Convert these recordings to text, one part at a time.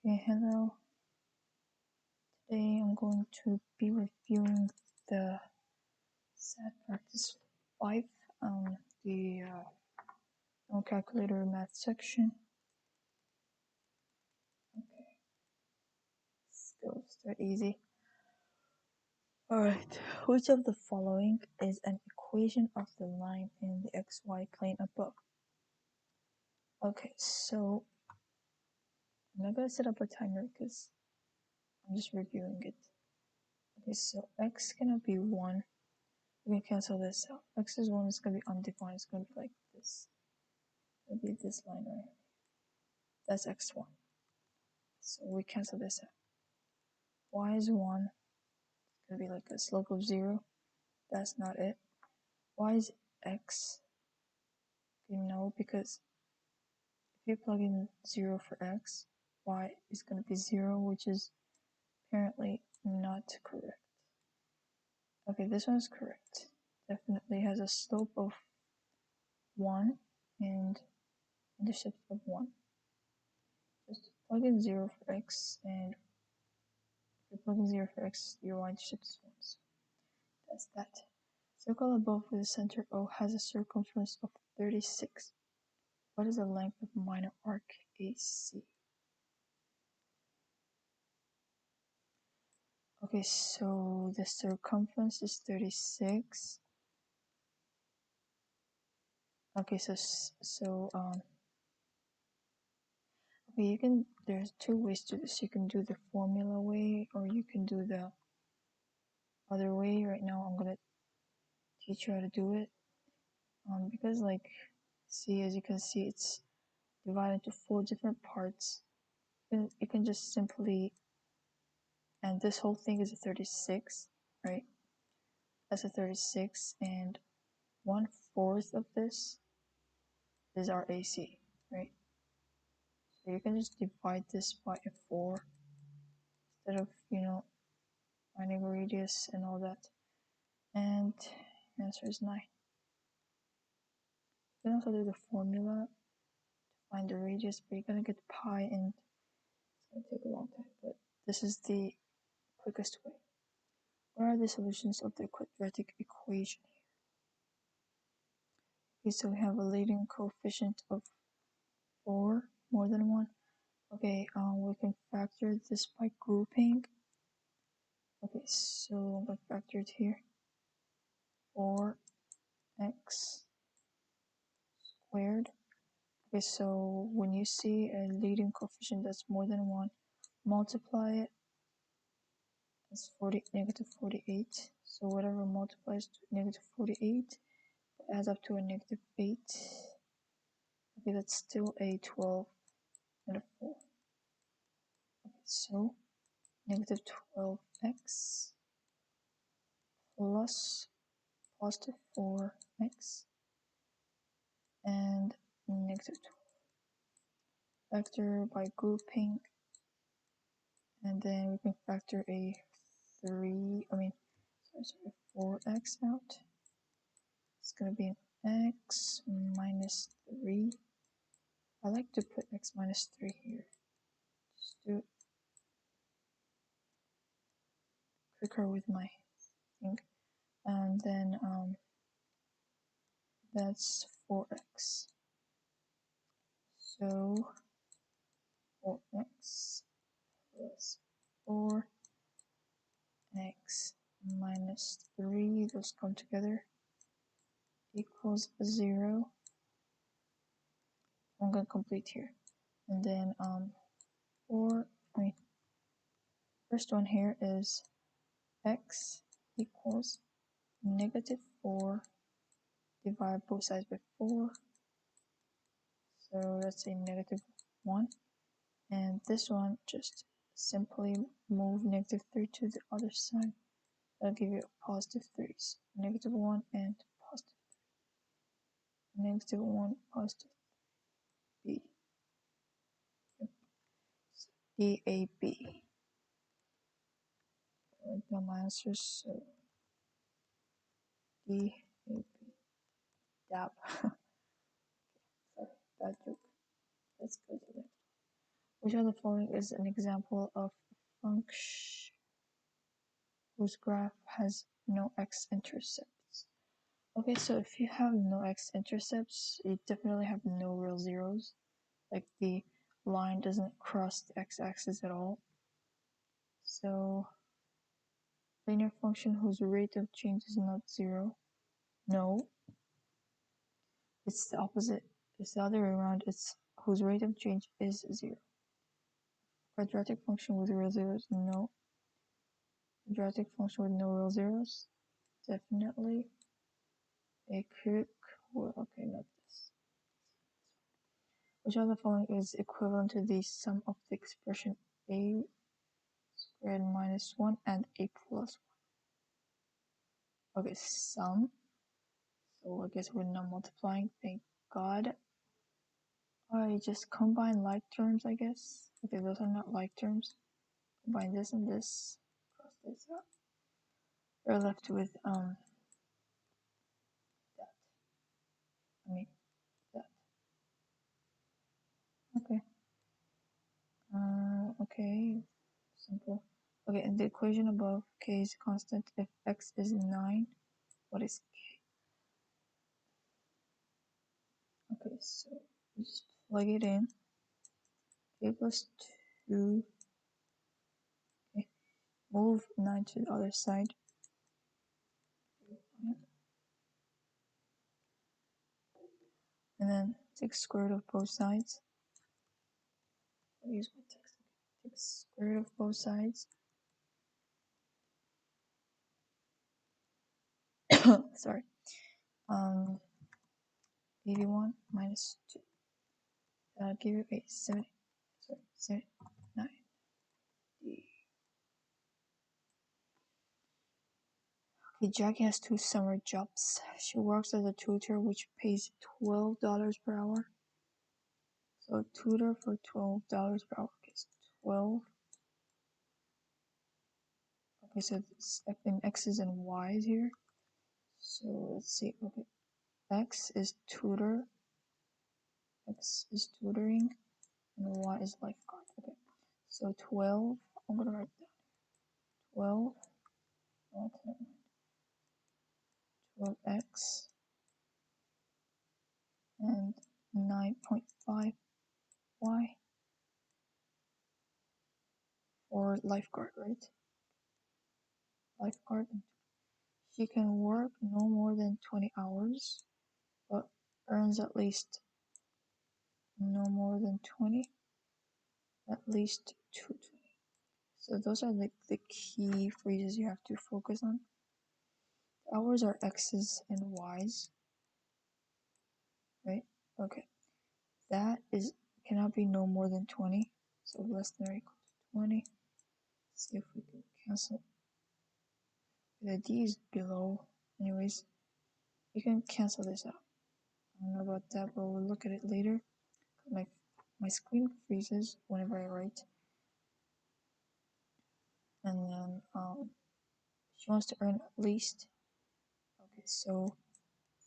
Okay, hello. Today I'm going to be reviewing the SAT practice 5, the no calculator math section. Okay, let's go start easy. Alright, which of the following is an equation of the line in the xy plane above? Okay, so I'm not gonna set up a timer because I'm just reviewing it. Okay, so x gonna be 1. We can cancel this out. X is 1 is gonna be undefined. It's gonna be like this. It'll be this line right here. That's x1. So we cancel this out. Y is 1. It's gonna be like a slope of 0. That's not it. Y is x. You know, because if you plug in 0 for x, y is gonna be 0, which is apparently not correct. Okay, this one is correct. Definitely has a slope of 1 and intercept of 1. Just plug in 0 for x, and if you plug in 0 for x, your y-intercept is 1. So that's that. Circle above with the center O has a circumference of 36. What is the length of minor arc AC? Okay, so the circumference is 36. Okay, okay, there's two ways to this. You can do the formula way, or you can do the other way. Right now I'm gonna teach you how to do it. Because as you can see, it's divided into 4 different parts. You can just simply, and this whole thing is a 36, right? That's a 36, and 1/4 of this is our AC, right? So you can just divide this by a 4 instead of, finding a radius and all that. And the answer is 9. You can also do the formula to find the radius, but you're gonna get pi, and it's gonna take a long time. But this is the quickest way. What are the solutions of the quadratic equation here? Okay, so we have a leading coefficient of 4, more than 1. Okay, we can factor this by grouping. Okay, so I'm going to factor it here. 4x squared. Okay, so when you see a leading coefficient that's more than 1, multiply it as negative 48. So whatever multiplies to negative 48 adds up to a negative 8. Okay, that's still a 12 and a 4. Okay, so negative 12x plus positive 4x and negative 12. Factor by grouping, and then we can factor a 4x out. It's gonna be an x minus 3. I like to put x minus 3 here. Just do it quicker with my thing. And then that's 4x. So 4x plus 4x minus 3, those come together, equals 0. I'm gonna complete here. And then first one here is x equals negative 4, divide both sides by 4. So that's a negative 1. And this one, just simply move negative 3 to the other side. That'll give you a positive 3s. Negative 1 and positive 3. Negative 1, positive b. Yep. So DAB. Write down my answers. So DAB. Dab. Sorry, bad joke. Let's go to the next. Which of the following is an example of a function whose graph has no x-intercepts? Okay, so if you have no x-intercepts, you definitely have no real zeros. Like the line doesn't cross the x-axis at all. So linear function whose rate of change is not zero. No. It's the opposite. It's the other way around. It's whose rate of change is zero. Quadratic function with real zeros? No. Quadratic function with no real zeros? Definitely. A cubic, well, okay, not this. Which of the following is equivalent to the sum of the expression a squared minus 1 and a plus 1? Okay, sum. So I guess we're not multiplying, thank God. I just combine like terms, I guess. Okay, those are not like terms. Combine this and this, cross this out. We're left with that. I mean that. Okay. Okay. Simple. Okay, and the equation above, k is constant if x is 9. What is k? Okay, so you just plug it in. K plus 2. Okay, move 9 to the other side. And then take square root of both sides. I'll use my text. Take square root of both sides. Sorry. 81 minus 2. That'll give you a 79. Okay, Jackie has 2 summer jobs. She works as a tutor, which pays $12 per hour. So tutor for $12 per hour is 12. Okay, so it's in x's and y's here. So let's see. Okay, x is tutor, x is tutoring, and y is lifeguard. Okay, so 12. I'm gonna write down 12. Okay, 12x and 9.5y for lifeguard, right? Lifeguard. She can work no more than 20 hours, but earns at least no more than 20, at least 220. So those are like the key phrases you have to focus on. The hours are x's and y's, right? Okay, that is cannot be no more than 20, so less than or equal to 20. Let's see if we can cancel. The d is below. Anyways, you can cancel this out. I don't know about that, but we'll look at it later. My screen freezes whenever I write. And then she wants to earn at least. Okay, so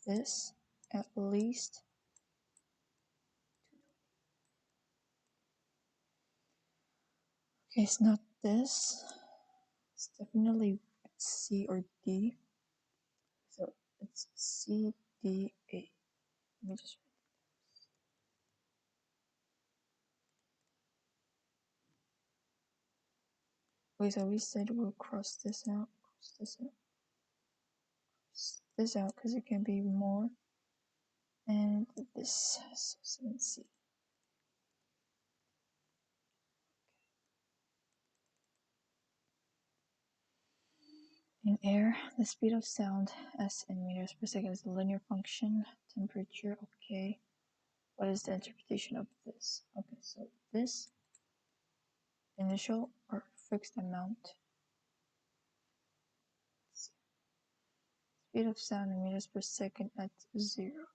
this at least. Okay, it's not this. It's definitely C or D. So it's C, D, A. Let me just. Okay, so we said we'll cross this out, cross this out, because it can be more. And this, so 7C. In air, the speed of sound, s in meters per second, is a linear function. Temperature, okay. What is the interpretation of this? Okay, so this initial or fixed amount. Speed of sound in meters per second at 0.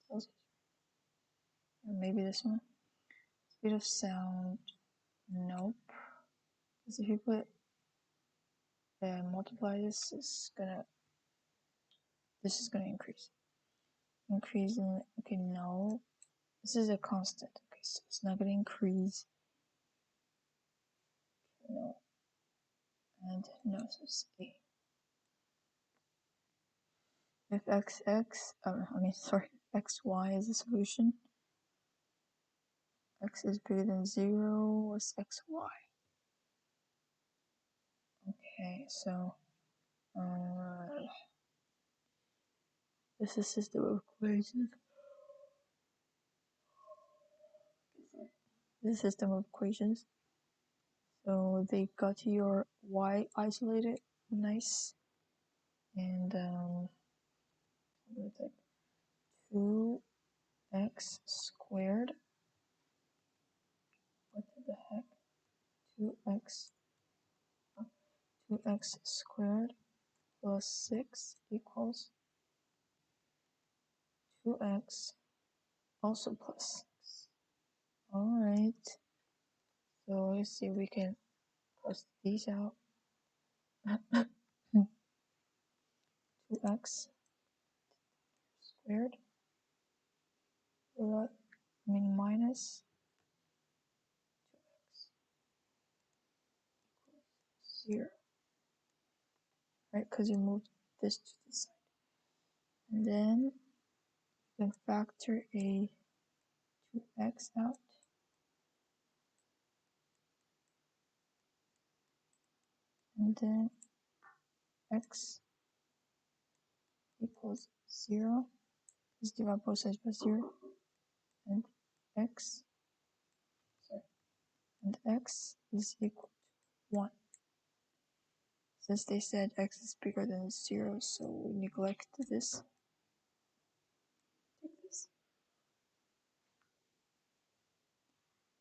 Celsius. Or maybe this one. Speed of sound, nope. Because if you put multiply this is gonna increase. Increase in, okay, no. This is a constant. Okay, so it's not going to increase. No. And no, so it's A. If xy is the solution, x is bigger than 0, what's xy? Okay, so this is a system of equations. This system of equations. So they got your y isolated, nice, and like 2x squared. What the heck? 2x squared plus 6 equals 2x also plus 6. Alright, so let's see if we can cross these out. 2x squared minus 2x equals 0. Right, because you moved this to the side. And then you can factor a 2x out. And then x equals 0. Just divide both sides by 0. And x is equal to 1. Since they said x is bigger than 0, so we neglect this. Take this.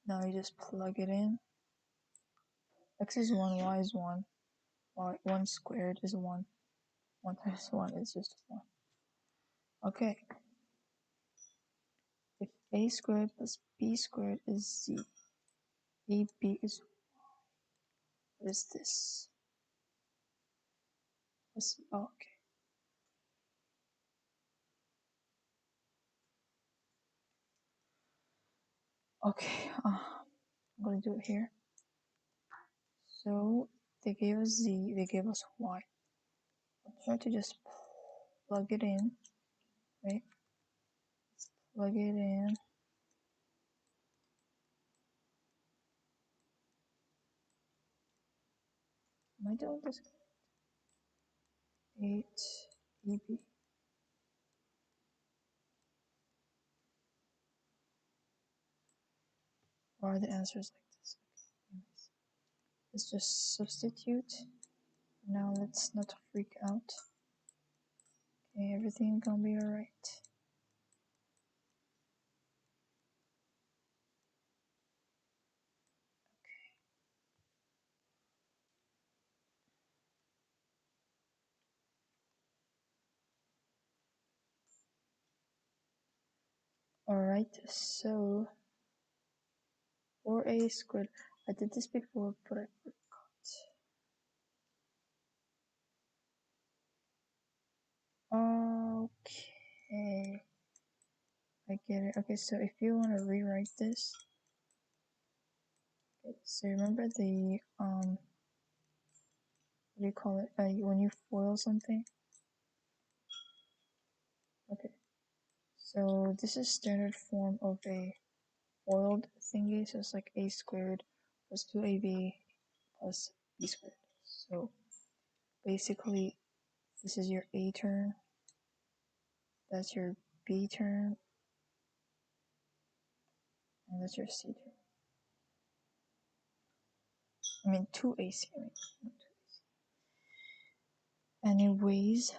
Now you just plug it in. X is 1, y is 1. 1 squared is 1. 1 times 1 is just 1. Okay. If a squared plus b squared is z, ab is y. What is this? Okay. Okay, I'm gonna do it here. So they gave us z, they gave us y. I'll try to just plug it in, right? Let's plug it in. Am I doing this? 8 EB. Why are the answers like this? Anyways, let's just substitute. Now let's not freak out. Okay, everything gonna be alright. Alright, so 4a squared. I did this before, but I forgot. Okay, I get it. Okay, so if you want to rewrite this, okay, so remember the what do you call it? When you foil something. Okay, so this is standard form of a foiled thingy. So it's like a squared plus 2ab plus b squared. So basically, this is your a term. That's your b term. And that's your C term. I mean 2AC. Anyways,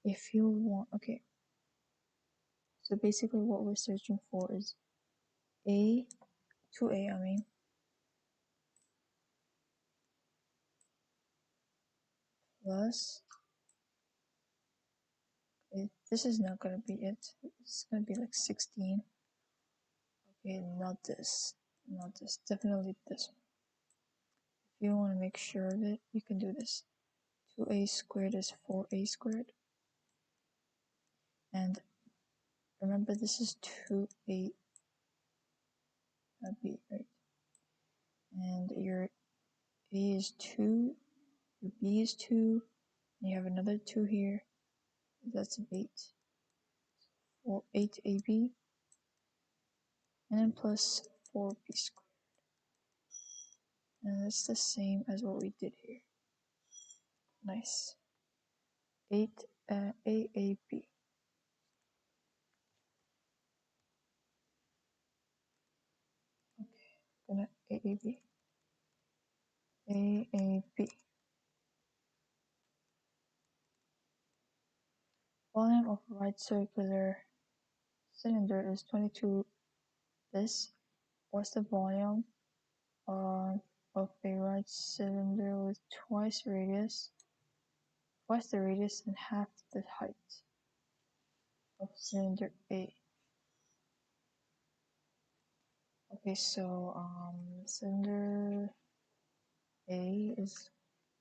if you want, okay. So basically what we're searching for is A, 2A, I mean, plus, this is not gonna be it. It's gonna be like 16. Okay, not this. Not this. Definitely this one. If you want to make sure of it, you can do this. 2a squared is 4a squared. And remember, this is 2a gonna be, right? And your A is 2, your B is 2, and you have another 2 here. That's an 8. Or 8ab, and then plus 4b squared. And that's the same as what we did here. Nice. 8 AAB. Okay, gonna AAB. AAB. Volume of right circular cylinder is 22 this. What's the volume of a right cylinder with twice the radius and half the height of cylinder A? Okay, so cylinder A is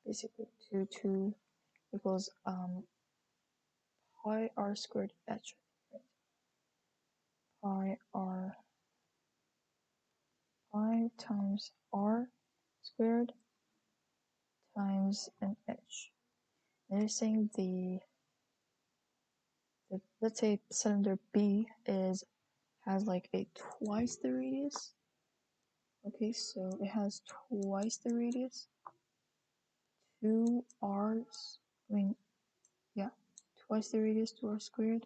basically 2 equals pi r squared h, right? Pi times r squared times an h. And they're saying let's say cylinder B has like a twice the radius. Okay, so it has twice the radius, 2 r's, twice the radius, 2r squared,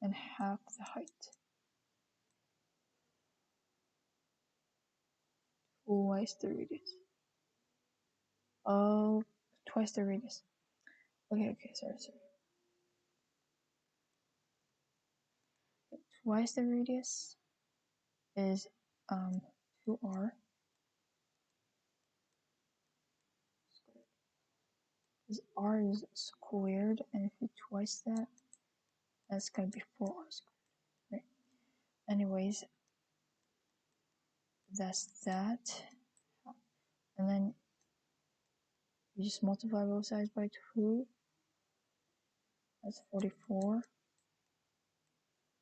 and half the height. Twice the radius. Oh, twice the radius. Okay, sorry. Twice the radius is 2r squared. Because r is squared, and if you twice that, that's gonna be 4r squared, right? Anyways, that's that. And then you just multiply both sides by 2. That's 44.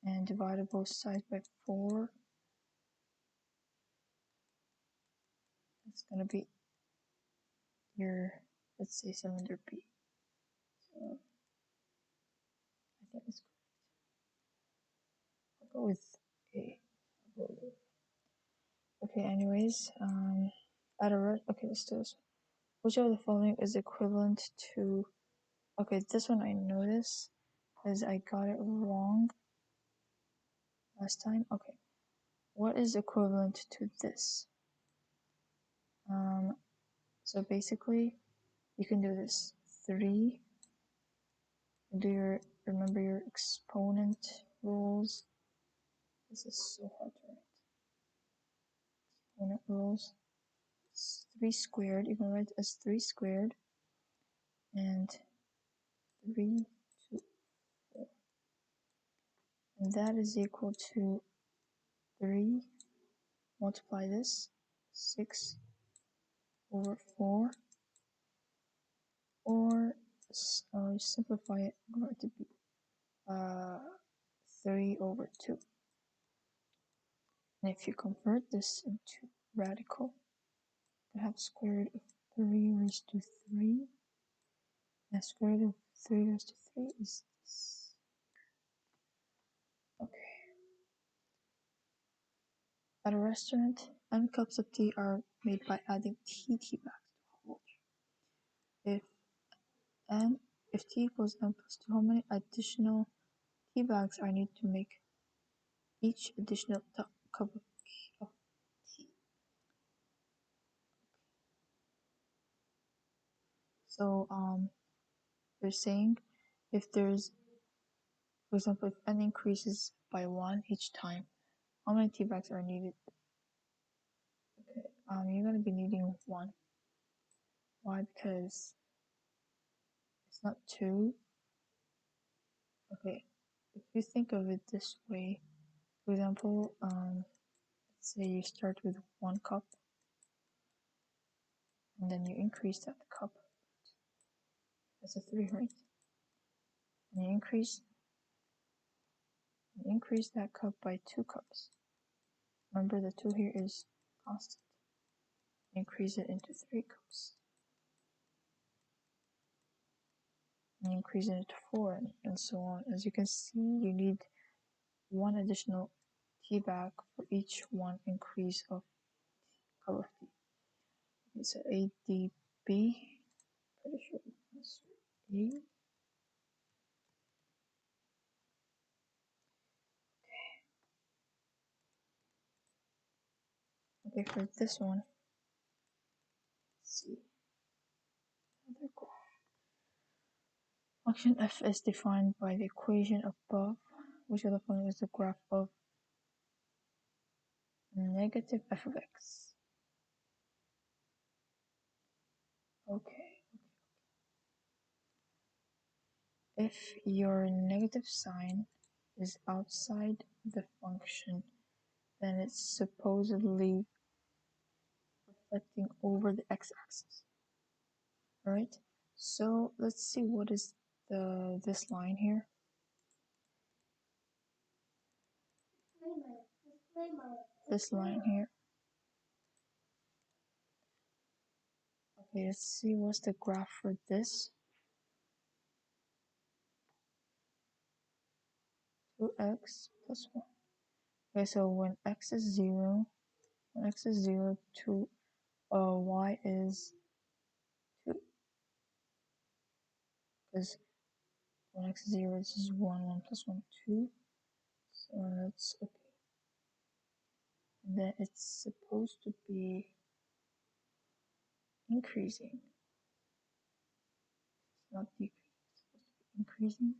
And divide both sides by 4. That's gonna be your, let's say, cylinder B. So I think it's correct. I'll go with A. Okay, anyways, okay, let's do this one. Which of the following is equivalent to, okay, this one I noticed because I got it wrong last time. Okay, what is equivalent to this? So basically, you can do this 3. Remember your exponent rules. This is so hard to write. Exponent rules. It's 3 squared. You can write it as 3 squared and 3 to 4. And that is equal to 3 multiply this 6 over 4, or simplify it, I'm going to be 3 over 2. And if you convert this into radical, you have square root of 3 raised to 3, and square root of 3 raised to 3 is this. Okay. At a restaurant, n cups of tea are made by adding tea bags to hot water. If t equals n plus 2, how many additional tea bags I need to make each additional cup of tea? So they're saying if there's, for example, if n increases by 1 each time, how many tea bags are needed? Okay, you're gonna be needing 1. Why? Because it's not 2. Okay, if you think of it this way, for example, let's say you start with 1 cup, and then you increase that cup. That's a 3, right? And you increase that cup by 2 cups. Remember the 2 here is constant. Increase it into 3 cups. And increase it into 4 and so on. As you can see, you need 1 additional tea bag for each 1 increase of cup of tea. Okay, so ADB, pretty sure that's A. Okay, for this one, let's see. Another graph. Function f is defined by the equation above, which of the following is the graph of negative f of x. Okay. If your negative sign is outside the function, then it's supposedly reflecting over the x-axis. Alright, so let's see what is this line here. This line here. Okay, let's see what's the graph for this. 2x plus 1. Okay, so when x is 0, to y is 2. Because when x is 0, this is 1, 1 plus 1, 2. So that's okay. And then it's supposed to be increasing. It's not decreasing, it's supposed to be increasing.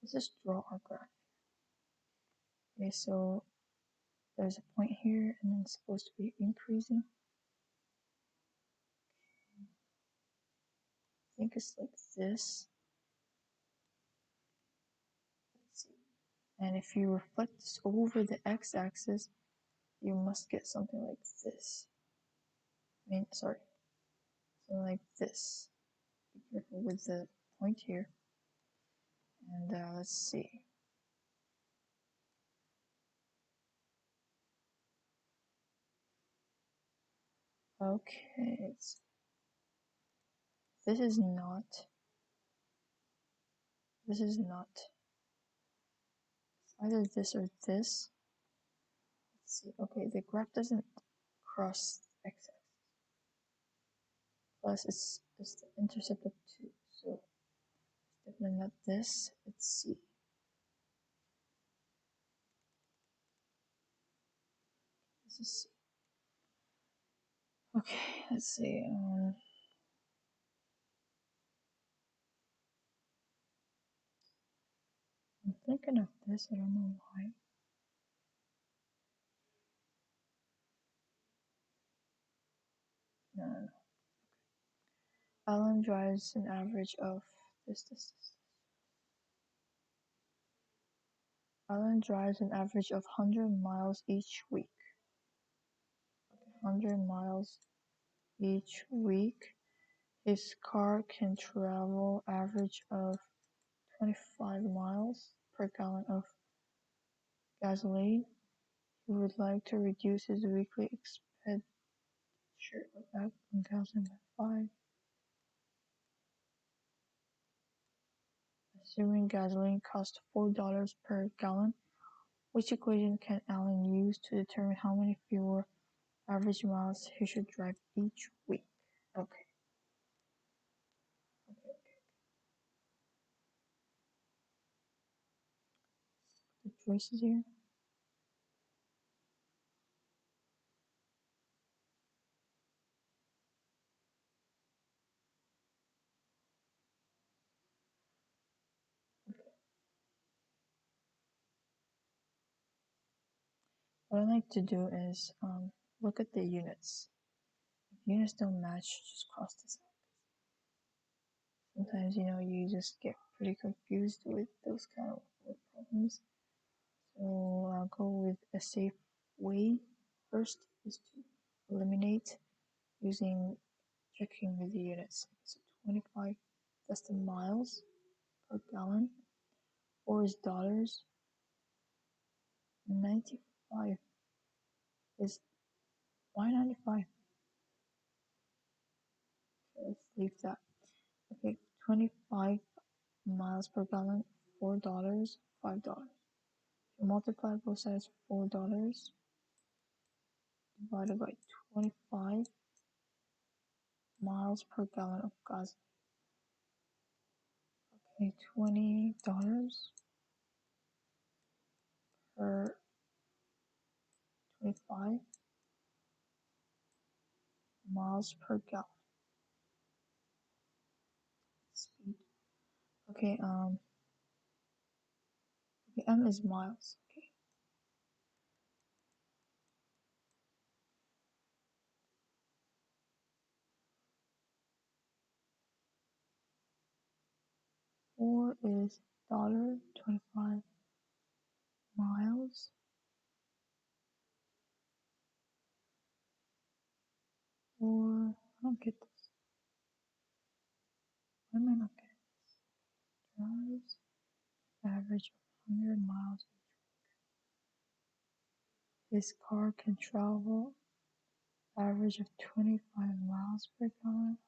Let's just draw our graph. Okay, so there's a point here and then it's supposed to be increasing. I think it's like this. Let's see. And if you reflect this over the x-axis, you must get something like this. Something like this. Be careful with the point here. And let's see. Okay, this is not. It's either this or this. Let's see. Okay, the graph doesn't cross x-axis. Plus, it's the intercept of 2, so it's definitely not this. Let's see. This is C. Okay, let's see. I'm thinking of this. I don't know why. No. Alan drives an average of this. Alan drives an average of 100 miles each week. 100 miles each week. His car can travel average of 25 miles per gallon of gasoline. He would like to reduce his weekly expenditure of gasoline by 5. Assuming gasoline costs $4 per gallon, which equation can Alan use to determine how many fewer average miles he should drive each week? Okay. The choices here. What I like to do is look at the units. If units don't match, just cross this out. Sometimes you just get pretty confused with those kind of problems. So I'll go with a safe way. First is to eliminate using checking with the units. So 25, that's the miles per gallon. 4 is dollars. 95 miles per gallon, $4, $5. You multiply both sides, $4 divided by 25 miles per gallon of gas. Okay, $20 per 25 miles per gallon. Speed. Okay, M is miles. Okay. Four is $1.25 miles. Or I don't get this. Why am I not getting this? Drives average of 100 miles. This car can travel average of 25 miles per gallon.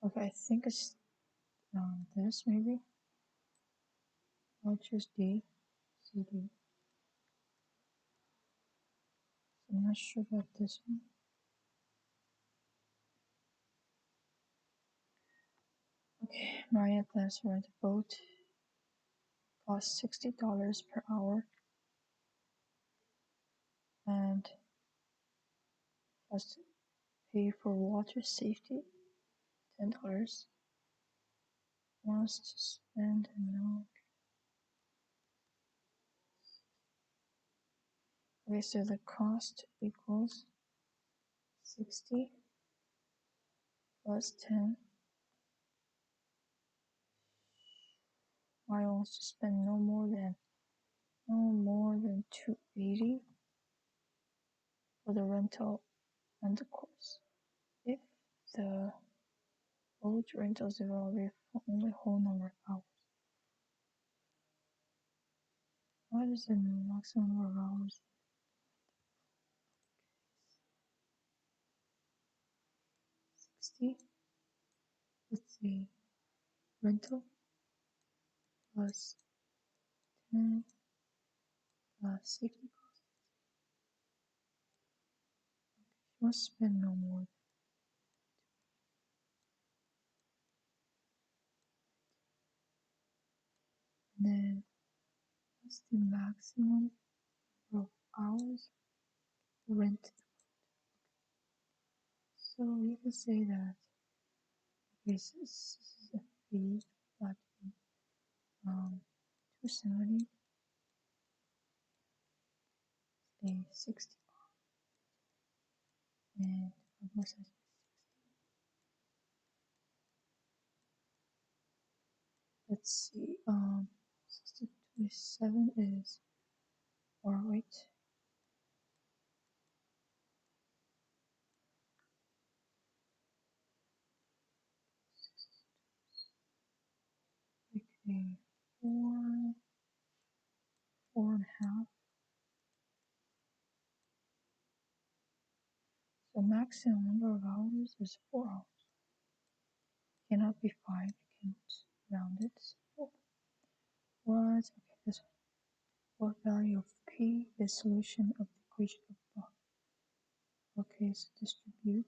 Okay, I think it's this maybe. I'll choose D. CD. I'm not sure about this one. Okay, Maria plans to rent a boat. Costs $60 per hour. And has to pay for water safety, $10. Wants to spend no. Okay, so the cost equals 60 plus 10. I wants to spend no more than 280. for the rental and the course. If the boat rentals evaluate for only whole number of hours, what is the maximum number of hours? Let's see, rental plus 10 plus safety cost. She must spend no more. And then what's the maximum number of hours rented? So you can say that this is a fee that 270 a 60 and both sides. Let's see, 6027 is, or wait, okay, four and a half. So maximum number of hours is 4 hours. Cannot be 5, you can't round it. So what, okay, this one. What value of P is solution of the equation above? Okay, so distribute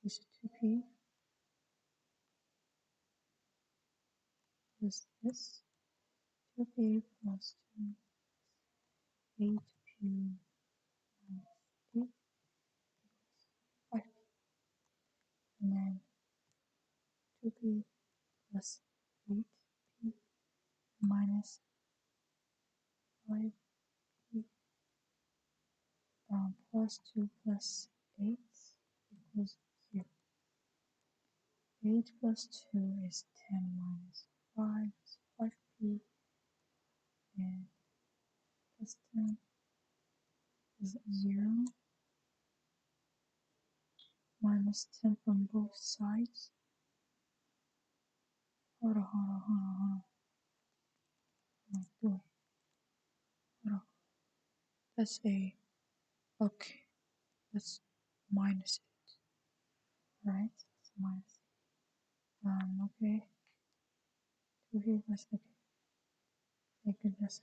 is 2P plus this, 2P plus 2, 8P minus 8, 5P, and then 2P plus 8P minus 5P plus 2 plus 8 equals 0. 8 plus 2 is 10 minus 5 is 5P, and plus 10 is 0. Minus 10 from both sides. Hold on. What am I doing? Hold on. That's a, okay, that's minus it, right? That's minus it. Okay. 2P plus, okay. Thank goodness.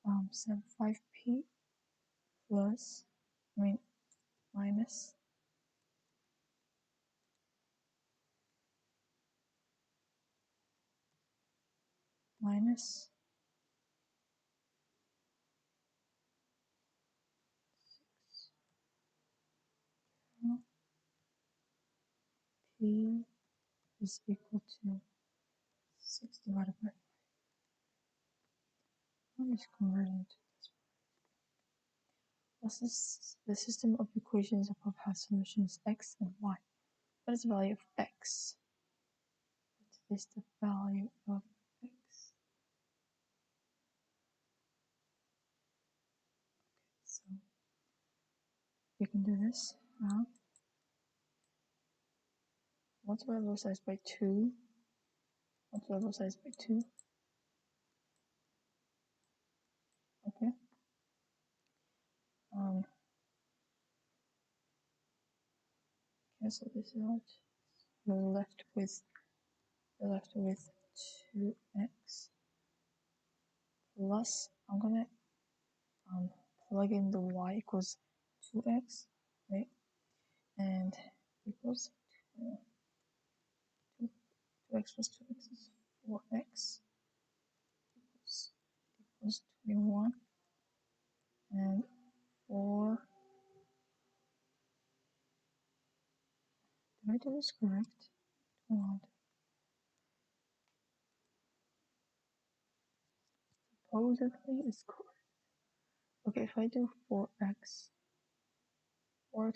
5P plus, minus minus 6 P is equal to 6 divided by 5. I'm just converting to this. What's this? The system of equations above has solutions x and y. What is the value of x? What is the value of x? So you can do this now. Multiply both sides by 2. Multiply both sides by 2. Okay. Cancel this out. You're left with 2x plus, I'm gonna plug in the y equals 2x, right? And equals 2x plus 2x is 4x equals 21, and 4, did I do this correct? Supposedly it's correct. Okay, if I do 4x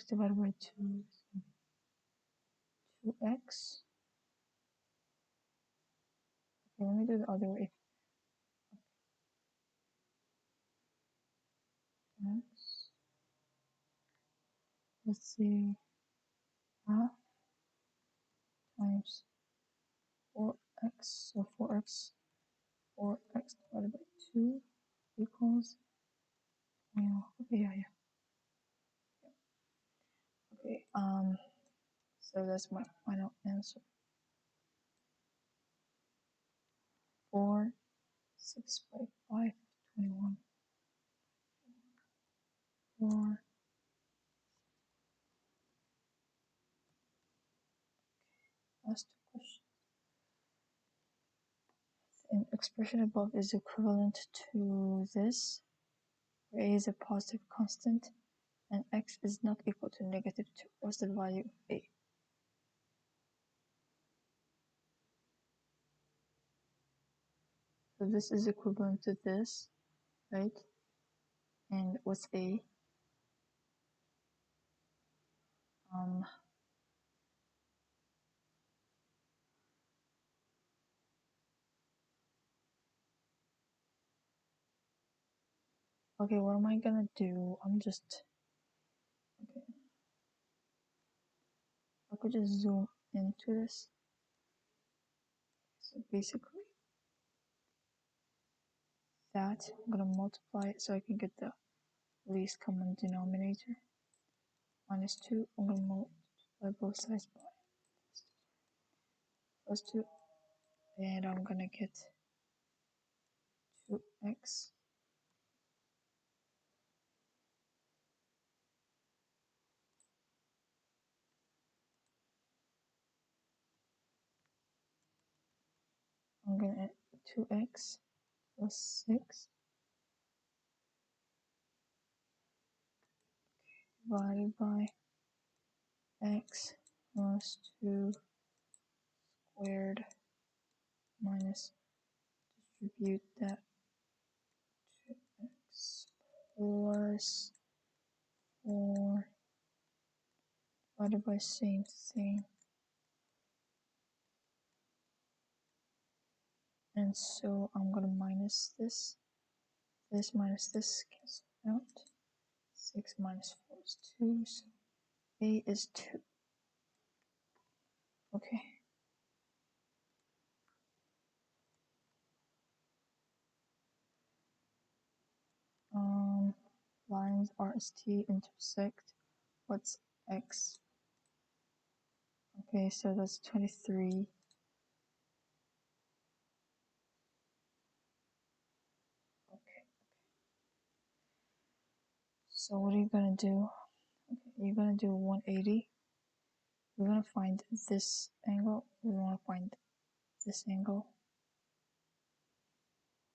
divided by 2 is 2x. Okay, let me do the other way. let's see, half times 4x, so 4x divided by 2 equals, okay, yeah. Okay, so that's my final answer. 4, 6 by 5, 21. 4. Last question. An expression above is equivalent to this, where a is a positive constant and x is not equal to negative 2. What's the value of a? So this is equivalent to this, right? And what's a? Okay, what am I gonna do? Okay. I could just zoom into this. So basically, that I'm gonna multiply it so I can get the least common denominator. Minus 2, I'm gonna multiply both sides by plus 2, and I'm gonna get 2x. I'm gonna add 2x plus 6 divided by x plus 2 squared minus distribute that to x plus 4 divided by same thing. And so I'm gonna minus this minus this cancel out. 6 minus 4 is 2, so a is 2. Okay. Lines RST intersect. What's x? Okay, so that's 23. Okay. So what are you gonna do? Okay, you're gonna do 180. We're gonna find this angle. We wanna find this angle.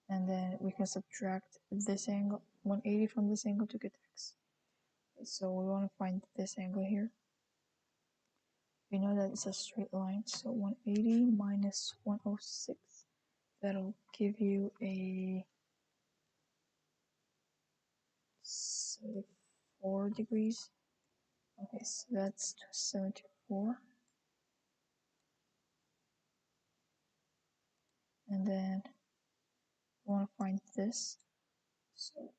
And then we can subtract this angle, 180 from this angle to get x. Okay, so we wanna find this angle here. We know that it's a straight line, so 180 minus 106. That'll give you a 74 degrees. Okay, so that's 74. And then we want to find this. So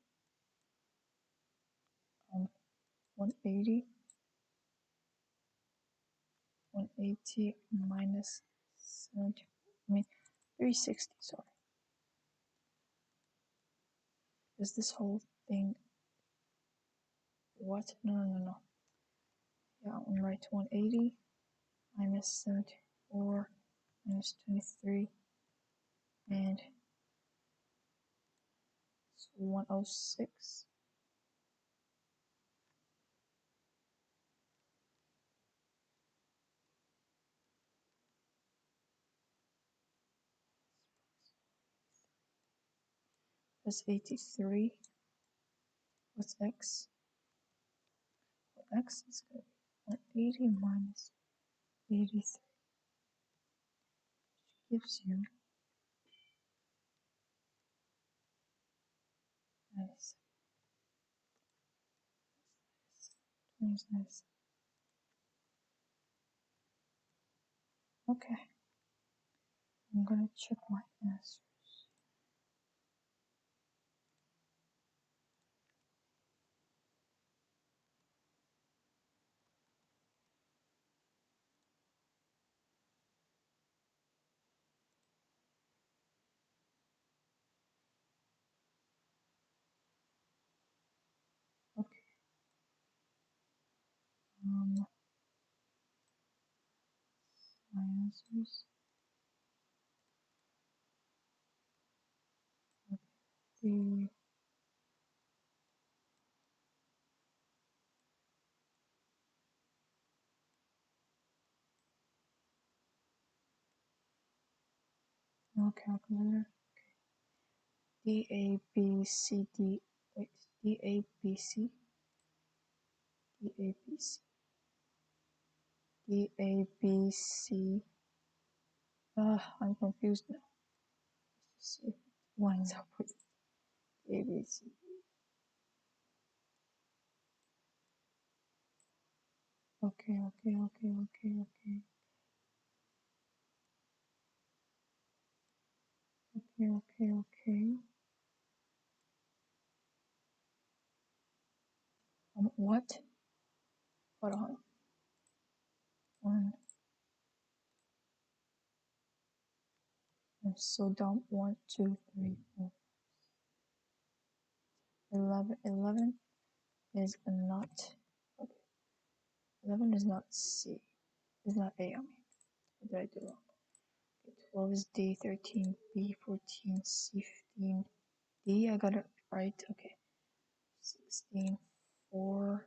180 minus 70, 360, sorry. Is this whole thing, what? No. Yeah, I'm right, 180 minus 74 minus 23, and it's 106. That's 83. What's x? Well, x is going to be 180 minus 83, which gives you 97. 27. Okay, I'm gonna check my answers. answers. The no calculator. D A B C D. Wait, D A B C. D A B C. D A B C. I'm confused now. Let's see if it lines up with D A B C. Okay. Okay. What? Hold on. 1. I'm so dumb. 1, 2, 3, 4. 11. 11 is not. Okay. 11 is not C. It's not A. I mean, what did I do wrong? Okay, 12 is D. 13 B. 14 C. 15 D. I got it right. Okay. 16 4.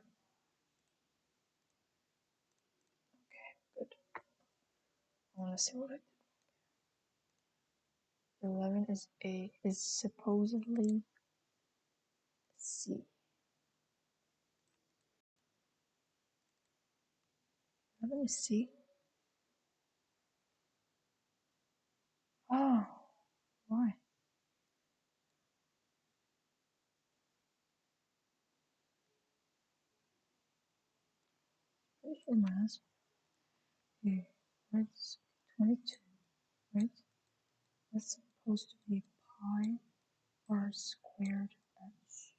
Okay, good. I want to see what I did. 11 is A. Is supposedly C. 11 is C. Oh, why? Pretty sure my answer. Okay, that's 22, right? That's supposed to be pi r squared h.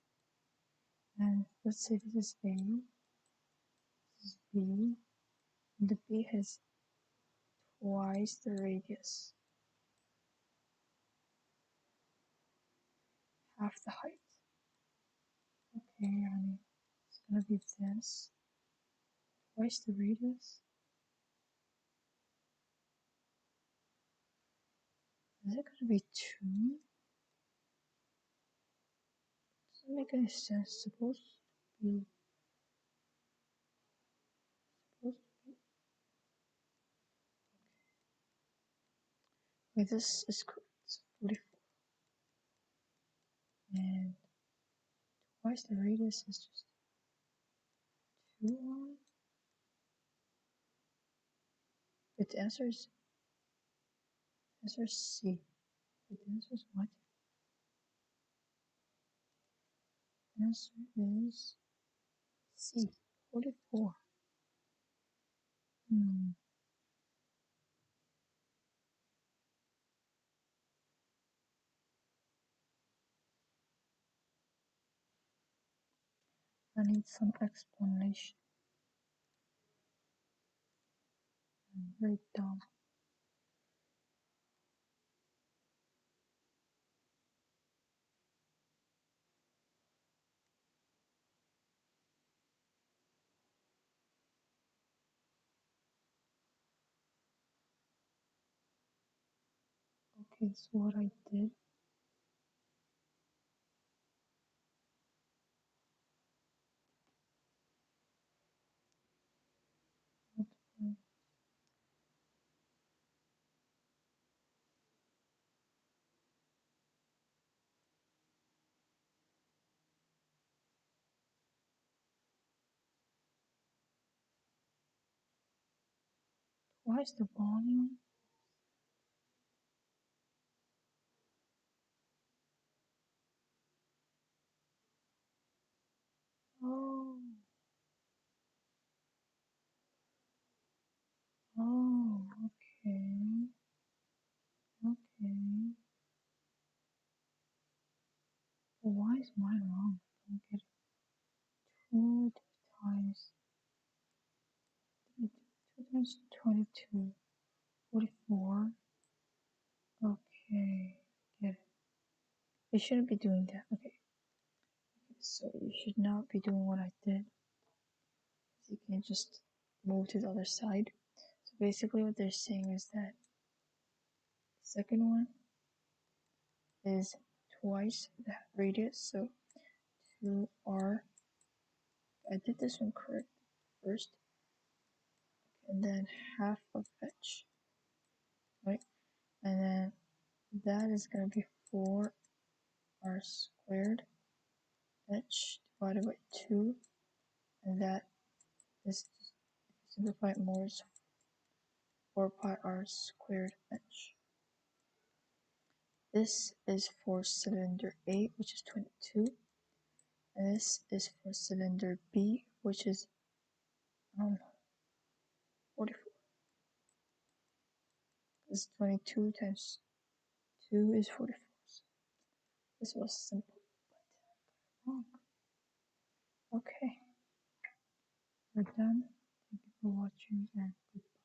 And let's say this is A, this is B, and the B has twice the radius, half the height. Okay, I mean, it's gonna be this, twice the radius. Is it gonna be 2? Doesn't make any sense. Supposed to be. Wait, this is correct. It's 44. And twice the radius is just 2 long. But the answer is C. But the answer is what? The answer is C. 44. I need some explanation. I'm very dumb. Okay, so what I did, twice the volume. Oh, okay. Well, why is mine wrong? I don't get it. 2 times 2 times 22, 44. Okay, get it. You shouldn't be doing that. Okay. So you should not be doing what I did. You can just move to the other side. So basically what they're saying is that the second one is twice the radius, so 2r. I did this one correct first, and then half of h, right? And then that is going to be 4r squared h divided by 2, and that is, simplify it more, is 4 pi r squared h. This is for cylinder A, which is 22, and this is for cylinder B, which is 44. Because 22 times 2 is 44. So this was simple, but wrong. Okay, we're done. Thank you for watching and goodbye.